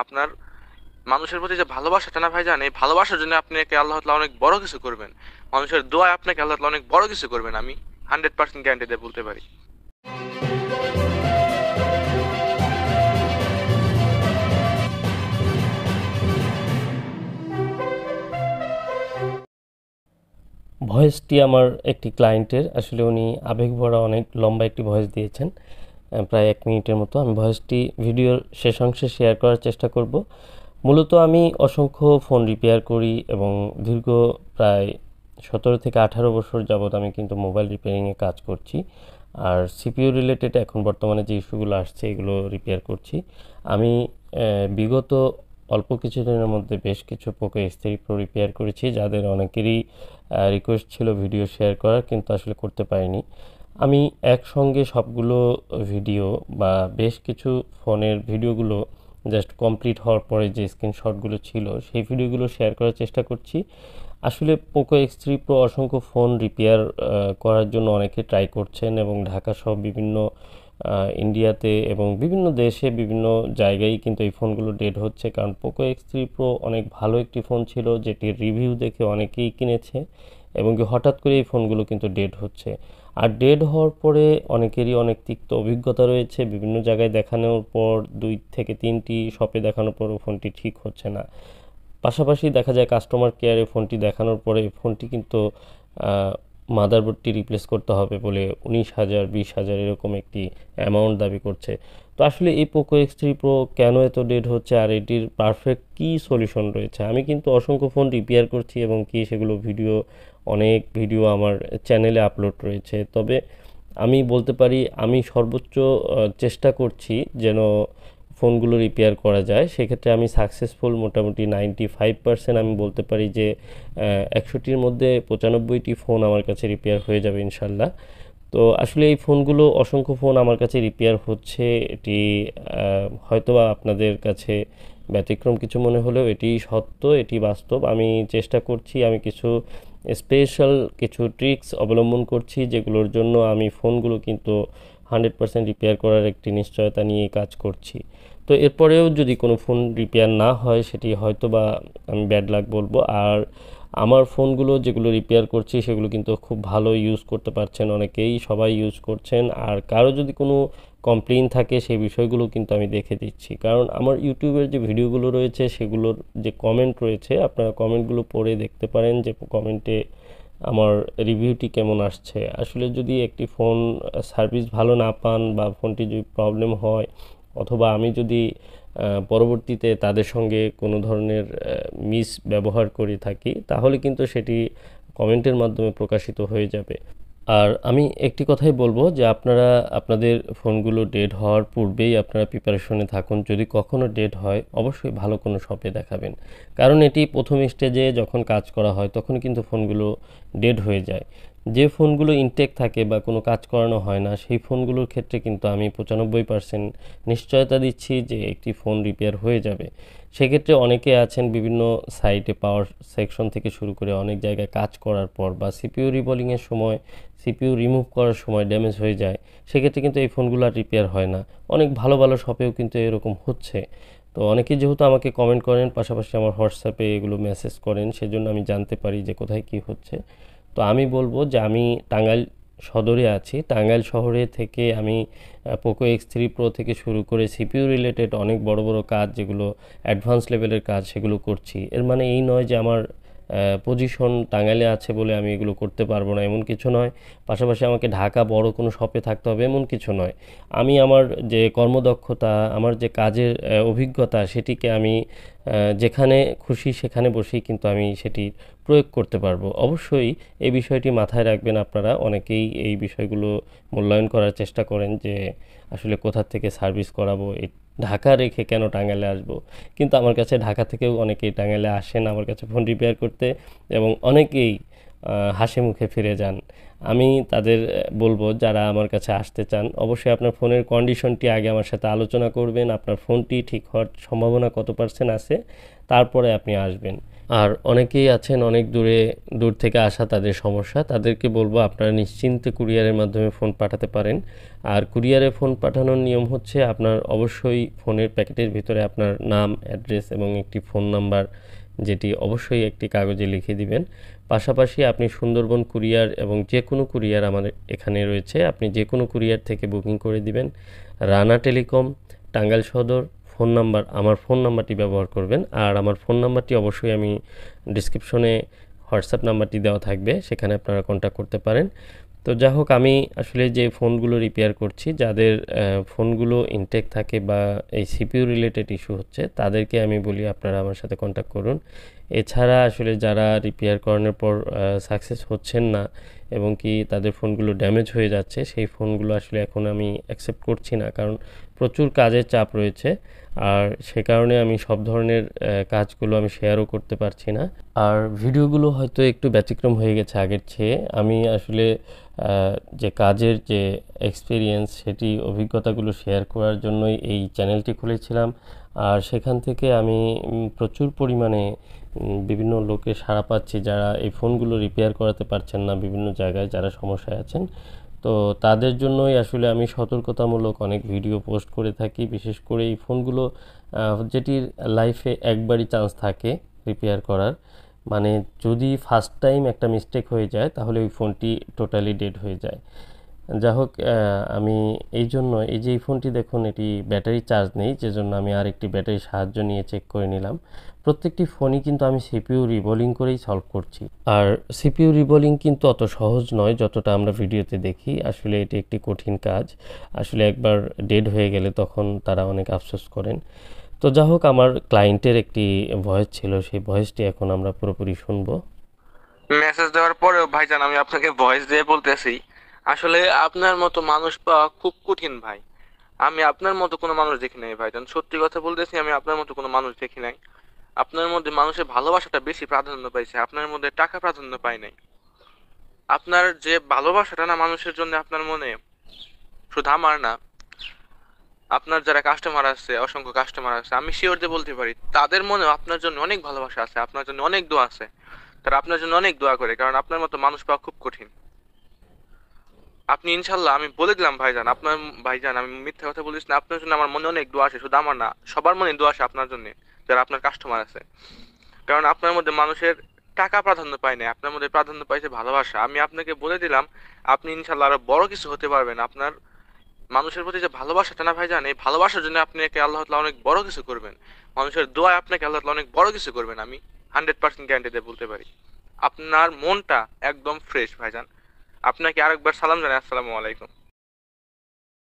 আপনার মানুষের প্রতি যে ভালোবাসাটা না ভাইজান, এই ভালোবাসার জন্য আপনাকে আল্লাহ তাআলা অনেক বড় কিছু করবেন। মানুষের দোয়ায় আপনাকে আল্লাহ তাআলা অনেক বড় কিছু করবেন, আমি 100% গ্যারান্টি দিয়ে বলতে পারি। ভয়েসটি আমার একটি ক্লায়েন্টের, আসলে উনি আবেগ ভরা অনেক লম্বা একটি ভয়েস দিয়েছেন, প্রায় 1 মিনিটের মতো। আমি ভয়েসটি ভিডিওর শেষ অংশে শেয়ার করার চেষ্টা করব। মূলত আমি অসংখ্য ফোন রিপেয়ার করি এবং দীর্ঘ প্রায় 17 থেকে 18 বছর যাবৎ আমি কিন্তু মোবাইল রিপেয়ারিংয়ে কাজ করছি। আর সিপিইউ রিলেটেড এখন বর্তমানে যে ইস্যুগুলো আসছে এগুলো রিপেয়ার করছি। আমি বিগত অল্প কিছুদিনের মধ্যে বেশ কিছু পোকো X3 Pro রিপেয়ার করেছি, যাদের অনেকেরই রিকোয়েস্ট ছিল ভিডিও শেয়ার করার, কিন্তু আসলে করতে পারিনি। আমি একসঙ্গে সবগুলো ভিডিও বা বেশ কিছু ফোনের ভিডিওগুলো জাস্ট কমপ্লিট হওয়ার পরে যে স্ক্রিনশটগুলো ছিল সেই ভিডিওগুলো শেয়ার করার চেষ্টা করছি। আসলে পোকো X3 Pro অসংখ্য ফোন রিপেয়ার করার জন্য অনেকে ট্রাই করছেন এবং ঢাকা সহ বিভিন্ন ইন্ডিয়াতে এবং বিভিন্ন দেশে বিভিন্ন জায়গায় কিন্তু এই ফোনগুলো ডেড হচ্ছে, কারণ পোকো X3 Pro অনেক ভালো একটি ফোন ছিল যেটির রিভিউ দেখে অনেকেই কিনেছে এবং হঠাৎ করে এই ফোনগুলো কিন্তু ডেড হচ্ছে। আর ডেড হওয়ার পরে অনেকেরই অনেক তিক্ত অভিজ্ঞতা রয়েছে, বিভিন্ন জায়গায় দেখানোর পর 2 থেকে 3টি শপে দেখানোর পরও ফোনটি ঠিক হচ্ছে না। পাশাপাশি দেখা যায় কাস্টমার কেয়ারে ফোনটি দেখানোর পরে ফোনটি কিন্তু মাদারবোর্ডটি রিপ্লেস করতে হবে বলে 19,000 20,000 এরকম একটি অ্যামাউন্ট দাবি করছে। তো আসলে এই পোকো X3 Pro কেন এত ডেড হচ্ছে আর এটির পারফেক্ট কী সলিউশন রয়েছে? আমি কিন্তু অসংখ্য ফোন রিপেয়ার করছি এবং সেগুলো অনেক ভিডিও আমার চ্যানেলে আপলোড রয়েছে। তবে আমি বলতে পারি আমি সর্বোচ্চ চেষ্টা করছি যেন ফোনগুলো রিপেয়ার করা যায়। সেক্ষেত্রে আমি সাকসেসফুল মোটামুটি 95% আমি বলতে পারি যে 100টির মধ্যে 95টি ফোন আমার কাছে রিপেয়ার হয়ে যাবে ইনশাল্লাহ। তো আসলে এই ফোনগুলো অসংখ্য ফোন আমার কাছে রিপেয়ার হচ্ছে, এটি হয়তোবা আপনাদের কাছে ব্যতিক্রম কিছু মনে হলেও এটি সত্য, এটি বাস্তব। আমি চেষ্টা করছি, আমি কিছু স্পেশাল কিছু ট্রিক্স অবলম্বন করছি যেগুলোর জন্য আমি ফোনগুলো কিন্তু 100% রিপেয়ার করার একটি নিশ্চয়তা নিয়ে কাজ করছি। তো এরপরেও যদি কোনো ফোন রিপেয়ার না হয় সেটি হয়তো বা আমি ব্যাড লাক বলবো। আর আমার ফোনগুলো যেগুলো রিপেয়ার করছি সেগুলো কিন্তু খুব ভালো ইউজ করতে পারছেন অনেকেই, সবাই ইউজ করছেন। আর কারো যদি কোনো কমপ্লেইন থাকে সেই বিষয়গুলো কিন্তু আমি দেখে দিচ্ছি, কারণ আমার ইউটিউবের যে ভিডিওগুলো রয়েছে সেগুলোর যে কমেন্ট রয়েছে আপনারা কমেন্টগুলো পড়ে দেখতে পারেন যে কমেন্টে আমার রিভিউটি কেমন আসছে। আসলে যদি একটি ফোন সার্ভিস ভালো না পান বা ফোনটি যদি প্রবলেম হয় অথবা আমি যদি পরবর্তীতে তাদের সঙ্গে কোনো ধরনের মিস ব্যবহার করে থাকি তাহলে কিন্তু সেটি কমেন্টের মাধ্যমে প্রকাশিত হয়ে যাবে। আর আমি একটি কথাই বলবো যে আপনারা আপনাদের ফোনগুলো ডেড হওয়ার পূর্বেই আপনারা প্রিপারেশনে থাকুন। যদি কখনো ডেড হয় অবশ্যই ভালো কোনো শপে দেখাবেন, কারণ এটি প্রথম স্টেজে যখন কাজ করা হয় তখন কিন্তু ফোনগুলো ডেড হয়ে যায়। যে ফোনগুলো ইনটেক থাকে বা কোনো কাজ করানো হয় না সেই ফোনগুলোর ক্ষেত্রে কিন্তু আমি 95% নিশ্চয়তা দিচ্ছি যে একটি ফোন রিপেয়ার হয়ে যাবে। সেক্ষেত্রে অনেকে আছেন বিভিন্ন সাইটে পাওয়ার সেকশন থেকে শুরু করে অনেক জায়গায় কাজ করার পর বা সিপিইউ রিবলিংয়ের সময় সিপিইউ রিমুভ করার সময় ড্যামেজ হয়ে যায়, সেক্ষেত্রে কিন্তু এই ফোনগুলো আর রিপেয়ার হয় না। অনেক ভালো ভালো শপেও কিন্তু এরকম হচ্ছে। তো অনেকে যেহেতু আমাকে কমেন্ট করেন, পাশাপাশি আমার হোয়াটসঅ্যাপে এগুলো মেসেজ করেন, সেজন্য আমি জানতে পারি যে কোথায় কী হচ্ছে। তো আমি বলবো যে আমি টাঙ্গাইল সদরে আছি, টাঙ্গাইল শহরে থেকে আমি পোকো X3 Pro থেকে শুরু করে সিপিইউ রিলেটেড অনেক বড় বড় কাজ যেগুলো অ্যাডভান্স লেভেলের কাজ সেগুলো করছি। এর মানে এই নয় যে আমার পজিশন টাঙ্গাইলে আছে বলে আমি এগুলো করতে পারবো না, এমন কিছু নয়। পাশাপাশি আমাকে ঢাকা বড় কোনো শপে থাকতে হবে এমন কিছু নয়। আমি আমার যে কর্মদক্ষতা, আমার যে কাজের অভিজ্ঞতা সেটিকে আমি যেখানে খুশি সেখানে বসেই কিন্তু আমি সেটি প্রয়োগ করতে পারবো। অবশ্যই এই বিষয়টি মাথায় রাখবেন আপনারা। অনেকেই এই বিষয়গুলো মূল্যায়ন করার চেষ্টা করেন যে আসলে কোথা থেকে সার্ভিস করাবো, এই ঢাকা রেখে কেন টাঙ্গাইলে আসবো। কিন্তু আমার কাছে ঢাকা থেকেও অনেকেই টাঙ্গাইলে আসেন আমার কাছে ফোন রিপেয়ার করতে এবং অনেকেই হাসি মুখে ফিরে যান। আমি তাদের বলবো যারা আমার কাছে আসতে চান অবশ্যই আপনার ফোনের কন্ডিশনটি আগে আমার সাথে আলোচনা করবেন, আপনার ফোনটি ঠিক হওয়ার সম্ভাবনা কত % আছে, তারপরে আপনি আসবেন। আর অনেকেই আছেন অনেক দূর থেকে আসা, তাদের সমস্যা, তাদেরকে বলবো আপনারা নিশ্চিন্তে কুরিয়ারের মাধ্যমে ফোন পাঠাতে পারেন। আর কুরিয়ারে ফোন পাঠানোর নিয়ম হচ্ছে আপনার অবশ্যই ফোনের প্যাকেটের ভিতরে আপনার নাম, অ্যাড্রেস এবং একটি ফোন নাম্বার, যেটি অবশ্যই একটি কাগজে লিখে দিবেন। পাশাপাশি আপনি সুন্দরবন কুরিয়ার এবং যে কোনো কুরিয়ার আমাদের এখানে রয়েছে, আপনি যে কোনো কুরিয়ার থেকে বুকিং করে দিবেন। রানা টেলিকম, টাঙ্গাইল সদর, ফোন নাম্বার, আমার ফোন নাম্বারটি ব্যবহার করবেন। আর আমার ফোন নাম্বারটি অবশ্যই আমি ডিসক্রিপশনে হোয়াটসঅ্যাপ নাম্বারটি দেওয়া থাকবে, সেখানে আপনারা কন্ট্যাক্ট করতে পারেন। তো যা হোক, আমি আসলে যে ফোনগুলো রিপেয়ার করছি, যাদের ফোনগুলো ইনটেক থাকে বা এই সিপিইউ রিলেটেড ইস্যু হচ্ছে, তাদেরকে আমি বলি আপনারা আমার সাথে কন্ট্যাক্ট করুন। এছাড়া আসলে যারা রিপেয়ার করানোর পর সাকসেস হচ্ছেন না এবং কি তাদের ফোনগুলো ড্যামেজ হয়ে যাচ্ছে, সেই ফোনগুলো আসলে এখন আমি অ্যাকসেপ্ট করছি না, কারণ প্রচুর কাজের চাপ রয়েছে। আর সে কারণে আমি সব ধরনের কাজগুলো আমি শেয়ারও করতে পারছি না। আর ভিডিওগুলো হয়তো একটু ব্যতিক্রম হয়ে গেছে আগের চেয়ে। আমি আসলে যে কাজের যে এক্সপিরিয়েন্স, সেটি অভিজ্ঞতাগুলো শেয়ার করার জন্যই এই চ্যানেলটি খুলেছিলাম। আর সেখান থেকে আমি প্রচুর পরিমাণে বিভিন্ন লোকের সাড়া পাচ্ছি, যারা এই ফোনগুলো রিপেয়ার করাতে পারছেন না বিভিন্ন জায়গায়, যারা সমস্যায় আছেন। তো তাদের জন্যই আসলে আমি সতর্কতামূলক অনেক ভিডিও পোস্ট করে থাকি। বিশেষ করে এই ফোনগুলো যেটির লাইফে একবারই চান্স থাকে রিপেয়ার করার, মানে যদি ফার্স্ট টাইম একটা মিস্টেক হয়ে যায় তাহলে ওই ফোনটি টোটালি ডেড হয়ে যায়। যা হোক, আমি এই জন্য এই যে এই ফোনটি দেখুন, এটি ব্যাটারি চার্জ নেই, যে জন্য আমি আরেকটি ব্যাটারি সাহায্য নিয়ে চেক করে নিলাম। প্রত্যেকটি ফোনই কিন্তু আমি সিপিইউ রিবোলিং করেই সলভ করছি। আর সিপিইউ রিবোলিং কিন্তু অত সহজ নয় যতটা আমরা ভিডিওতে দেখি। আসলে এটি একটি কঠিন কাজ। আসলে একবার ডেড হয়ে গেলে তখন তারা অনেক আফসোস করেন। তো যা হোক, আমার ক্লায়েন্টের একটি ভয়েস ছিল, সেই ভয়েসটি এখন আমরা পুরোপুরি শুনবো। মেসেজ দেওয়ার পরেও ভাইজান আমি আপনাকে ভয়েস দিয়ে বলতেছি, আসলে আপনার মতো মানুষ পাওয়া খুব কঠিন ভাই। আমি আপনার মতো কোনো মানুষ দেখি নাই ভাইজান, সত্যি কথা বলতেছি, আমি আপনার মতো কোনো মানুষ দেখি নাই। আপনার মধ্যে মানুষের ভালোবাসাটা বেশি প্রাধান্য পাইছে, আপনার মধ্যে টাকা প্রাধান্য পায় নাই। আপনার যে ভালোবাসাটা না মানুষের জন্য আপনার মনে, শুধু আমার না, আপনার যারা কাস্টমার আছে, অসংখ্য কাস্টমার আছে, আমি শিওর দিয়ে বলতে পারি তাদের মনেও আপনার জন্য অনেক ভালোবাসা আছে, আপনার জন্য অনেক দোয়া আছে। তারা আপনার জন্য অনেক দোয়া করে, কারণ আপনার মতো মানুষ পাওয়া খুব কঠিন। আপনি ইনশাল্লাহ, আমি বলে দিলাম ভাইজান, আপনার ভাইজান আমি মিথ্যা কথা বলিস না, আপনার জন্য আমার মনে অনেক দোয়া আছে, শুধু আমার না, সবার মনে দোয়া আছে আপনার জন্য, যারা আপনার কাস্টমার আছে। কারণ আপনার মধ্যে মানুষের টাকা প্রাধান্য পায় না, আপনার মধ্যে প্রাধান্য পাইছে ভালোবাসা। আমি আপনাকে বলে দিলাম, আপনি ইনশাল্লাহ আরো বড় কিছু হতে পারবেন। আপনার মানুষের প্রতি যে ভালোবাসাটা না ভাইজান, এই ভালোবাসার জন্য আপনাকে আল্লাহ তাআলা অনেক বড় কিছু করবেন। মানুষের দোয়ায় আপনাকে আল্লাহ তাআলা অনেক বড় কিছু করবেন, আমি 100% গ্যারান্টি দিয়ে বলতে পারি। আপনার মনটা একদম ফ্রেশ ভাইজান। আপনাকে আরেকবার সালাম জানাই, আসসালামু আলাইকুম।